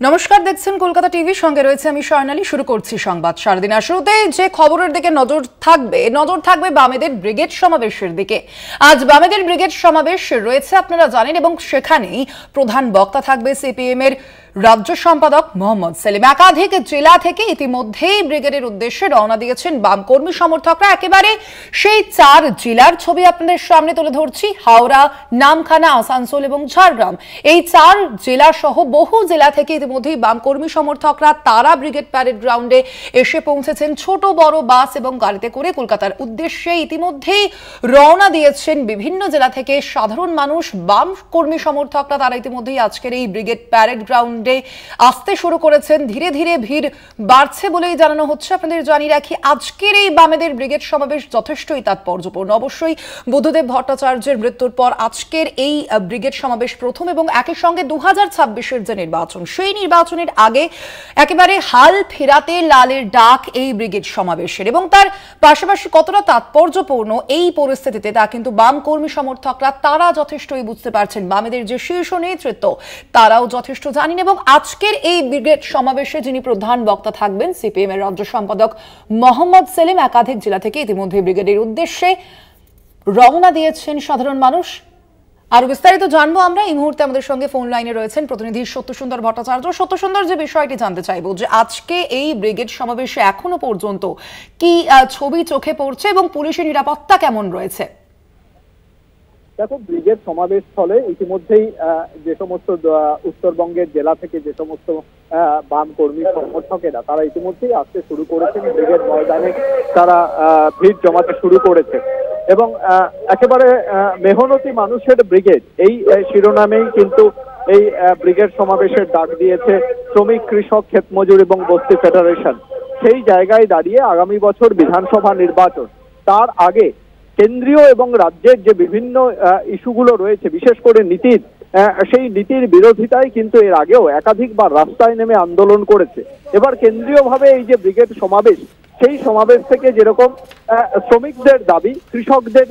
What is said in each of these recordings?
নমস্কার, দেখছেন কলকাতা টিভি, সঙ্গে রয়েছে আমি স্বর্ণালী। শুরু করছি সংবাদ সারাদিন। শুরুতে যে খবরের দিকে নজর থাকবে বামেদের ব্রিগেড সমাবেশের দিকে। আজ বামেদের ব্রিগেড সমাবেশ রয়েছে, আপনারা জানেন, এবং সেখানেই প্রধান বক্তা থাকবে সিপিএম এর রাজ্য সম্পাদক মোহাম্মদ সেলিম। একাধিক জেলা থেকে ইতিমধ্যেই ব্রিগেডের উদ্দেশ্যে রওনা দিয়েছেন বাম কর্মী সমর্থকরা। একেবারে সেই 4 জেলার ছবি আপনাদের সামনে তুলে ধরছি: হাওড়া, নামখানা, আসানসোল এবং ঝাড়গ্রাম। এই 4 জেলা সহ বহু জেলা থেকে ইতিমধ্যেই বাম কর্মী সমর্থকরা তারা ব্রিগেড প্যারেড গ্রাউন্ডে এসে পৌঁছেছেন। ছোট বড় বাস এবং গাড়িতে করে কলকাতার উদ্দেশ্যে ইতিমধ্যেই রওনা দিয়েছেন বিভিন্ন জেলা থেকে সাধারণ মানুষ। বাম কর্মী সমর্থকরা তারা ইতিমধ্যেই আজকের এই ব্রিগেড প্যারেড গ্রাউন্ড আসতে শুরু করেছেন। ধীরে ধীরে ভিড় বাড়ছে বলেই জানানো হচ্ছে। আপনাদের জানিয়ে রাখি, আজকের এই বামেদের ব্রিগেড সমাবেশ যথেষ্টই তাৎপর্যপূর্ণ। অবশ্যই বুদ্ধদেব ভট্টাচার্যের মৃত্যুর পর আজকের এই ব্রিগেড সমাবেশ প্রথম, এবং একই সঙ্গে 2026-এর যে নির্বাচন, সেই নির্বাচনের আগে একেবারে হাল ফেরাতে লালের ডাক এই ব্রিগেড সমাবেশের। এবং তার পাশাপাশি কতটা তাৎপর্যপূর্ণ এই পরিস্থিতিতে তা কিন্তু বাম কর্মী সমর্থকরা তারা যথেষ্টই বুঝতে পারছেন। বামেদের যে শীর্ষ নেতৃত্ব তারাও যথেষ্ট জানেন। এবং আজকের এই ব্রিগেড সমাবেশে যিনি প্রধান বক্তা থাকবেন, সিপিএম এর রাজ্য সম্পাদক মোহাম্মদ সেলিম, একাধিক জেলা থেকে ইতিমধ্যে ব্রিগেডের উদ্দেশ্যে রওনা দিয়েছেন সাধারণ মানুষ। আরো বিস্তারিত জানবো আমরা। এই মুহূর্তে আমাদের সঙ্গে ফোন লাইনে রয়েছেন প্রতিনিধি সত্যসুন্দর ভট্টাচার্য। সত্যসুন্দর, যে বিষয়টি জানতে চাইবো যে আজকে এই ব্রিগেড সমাবেশে এখনো পর্যন্ত কি ছবি চোখে পড়ছে এবং পুলিশের নিরাপত্তা কেমন রয়েছে? দেখো, ব্রিগেড সমাবেশ স্থলে ইতিমধ্যেই যে সমস্ত উত্তরবঙ্গের জেলা থেকে যে সমস্ত বাম কর্মী সমর্থকেরা তারা ইতিমধ্যেই আসতে শুরু করেছেন। ব্রিগেড ময়দানে তারা ভিড় জমাতে শুরু করেছে এবং একেবারে মেহনতি মানুষের ব্রিগেড, এই শিরোনামেই কিন্তু এই ব্রিগেড সমাবেশের ডাক দিয়েছে শ্রমিক, কৃষক, ক্ষেতমজুর এবং বস্তি ফেডারেশন। সেই জায়গায় দাঁড়িয়ে আগামী বছর বিধানসভা নির্বাচন, তার আগে কেন্দ্রীয় এবং রাজ্যের যে বিভিন্ন ইস্যুগুলো রয়েছে, বিশেষ করে নীতির, সেই নীতির বিরোধিতায় কিন্তু এর আগেও একাধিকবার রাস্তায় নেমে আন্দোলন করেছে। এবার কেন্দ্রীয়ভাবে এই যে ব্রিগেড সমাবেশ, সেই সমাবেশ থেকে যেরকম শ্রমিকদের দাবি, কৃষকদের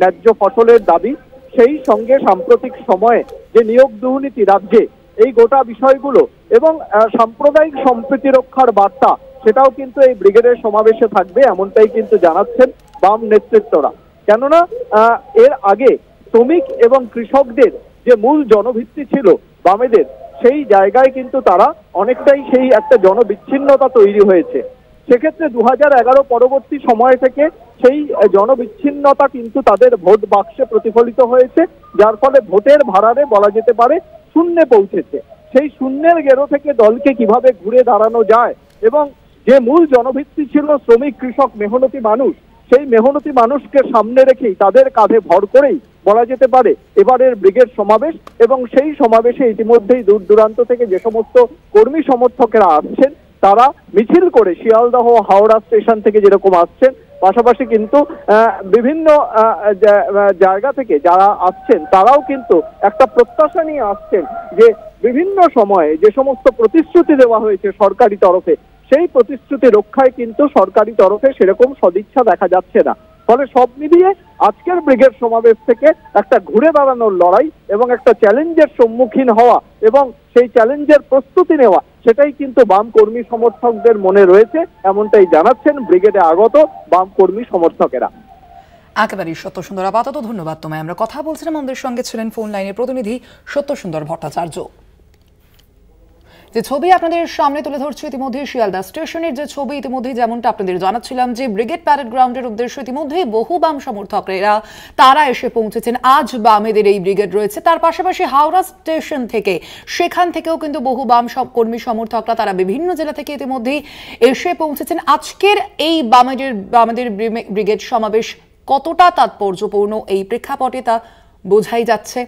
ন্যায্য ফসলের দাবি, সেই সঙ্গে সাম্প্রতিক সময়ে যে নিয়োগ দুর্নীতি রাজ্যে, এই গোটা বিষয়গুলো এবং সাম্প্রদায়িক সম্প্রীতি রক্ষার বার্তা, সেটাও কিন্তু এই ব্রিগেডের সমাবেশে থাকবে, এমনটাই কিন্তু জানাচ্ছেন বাম নেতৃত্বরা। কেননা এর আগে শ্রমিক এবং কৃষকদের যে মূল জনভিত্তি ছিল বামেদের, সেই জায়গায় কিন্তু তারা অনেকটাই সেই একটা জনবিচ্ছিন্নতা তৈরি হয়েছে। সেক্ষেত্রে 2011 পরবর্তী সময় থেকে সেই জনবিচ্ছিন্নতা কিন্তু তাদের ভোট বাক্সে প্রতিফলিত হয়েছে, যার ফলে ভোটের ভাড়ারে বলা যেতে পারে শূন্যে পৌঁছেছে। সেই শূন্যের গেরো থেকে দলকে কিভাবে ঘুরে দাঁড়ানো যায়, এবং যে মূল জনভিত্তি ছিল শ্রমিক, কৃষক, মেহনতি মানুষ, সেই মেহনতি মানুষকে সামনে রেখেই, তাদের কাঁধে ভর করেই বলা যেতে পারে এবারের ব্রিগেড সমাবেশ। এবং সেই সমাবেশে ইতিমধ্যেই দূর দূরান্ত থেকে যে সমস্ত কর্মী সমর্থকেরা আসছেন, তারা মিছিল করে শিয়ালদহ, হাওড়া স্টেশন থেকে যেরকম আসছেন, পাশাপাশি কিন্তু বিভিন্ন জায়গা থেকে যারা আসছেন তারাও কিন্তু একটা প্রত্যাশা নিয়ে আসছেন যে বিভিন্ন সময়ে যে সমস্ত প্রতিশ্রুতি দেওয়া হয়েছে সরকারি তরফে, সেই প্রতিশ্রুতি রক্ষায় কিন্তু সরকারি তরফে সেরকম সদিচ্ছা দেখা যাচ্ছে না। ফলে সব মিলিয়ে আজকের ব্রিগেড সমাবেশ থেকে একটা ঘুরে দাঁড়ানোর লড়াই এবং একটা চ্যালেঞ্জের সম্মুখীন হওয়া এবং সেই চ্যালেঞ্জের প্রস্তুতি নেওয়া, সেটাই কিন্তু বাম কর্মী সমর্থকদের মনে রয়েছে, এমনটাই জানাচ্ছেন ব্রিগেডে আগত বাম কর্মী সমর্থকেরা। একেবারেই সত্যসুন্দর, আপাতত ধন্যবাদ তোমায়। আমরা কথা বলছিলাম, আমাদের সঙ্গে ছিলেন ফোন লাইনের প্রতিনিধি সত্যসুন্দর ভট্টাচার্য। যে ছবি আপনাদের সামনে তুলে ধরছে ইতিমধ্যে শিয়ালদা স্টেশনের যে ছবি, ইতিমধ্যে যেমনটা আপনাদের জানাচ্ছিলাম যে ব্রিগেড প্যারেড গ্রাউন্ডের উদ্দেশ্যে ইতিমধ্যেই বহু বাম সমর্থকরা তারা এসে পৌঁছেছেন। আজ বামেদের এই ব্রিগেড রয়েছে। তার পাশাপাশি হাওড়া স্টেশন থেকে, সেখান থেকেও কিন্তু বহু বাম কর্মী সমর্থকরা তারা বিভিন্ন জেলা থেকে ইতিমধ্যেই এসে পৌঁছেছেন। আজকের এই বামেদের ব্রিগেড সমাবেশ কতটা তাৎপর্যপূর্ণ এই প্রেক্ষাপটে তা বোঝাই যাচ্ছে।